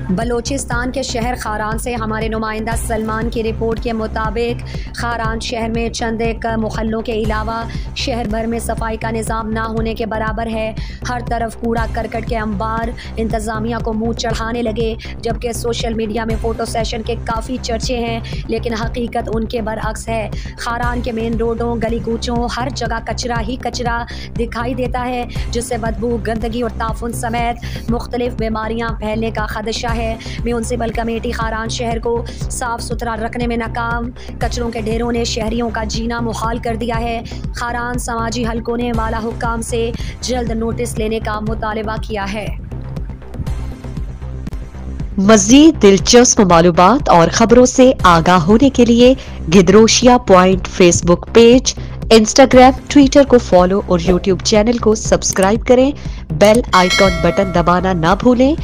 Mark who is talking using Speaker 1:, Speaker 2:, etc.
Speaker 1: बलोचिस्तान के शहर खारान से हमारे नुमाइंदा सलमान की रिपोर्ट के मुताबिक खारान शहर में चंद एक मोहल्लों के अलावा शहर भर में सफाई का निज़ाम ना होने के बराबर है। हर तरफ कूड़ा करकट के अंबार इंतज़ामिया को मुंह चढ़ाने लगे, जबकि सोशल मीडिया में फ़ोटो सेशन के काफ़ी चर्चे हैं, लेकिन हकीकत उनके बरअक्स है। खारान के मेन रोडों, गली कूचों, हर जगह कचरा ही कचरा दिखाई देता है, जिससे बदबू, गंदगी और ताफुन समेत मुख्तलिफ बीमारियाँ फैलने का खदशा है। म्यूनसिपल कमेटी खारान शहर को साफ सुथरा रखने में नाकाम। कचरों के ढेरों ने शहरियों का जीना मुहाल कर दिया है। खारान समाजी हलकों ने वाला हुक्काम से जल्द नोटिस लेने का मुतालबा किया है।
Speaker 2: मज़ीद दिलचस्प मालूमात और खबरों से आगाह होने के लिए Gedrosia point Facebook page, Instagram, Twitter को फॉलो और यूट्यूब चैनल को सब्सक्राइब करें। बेल आइकॉन बटन दबाना ना भूलें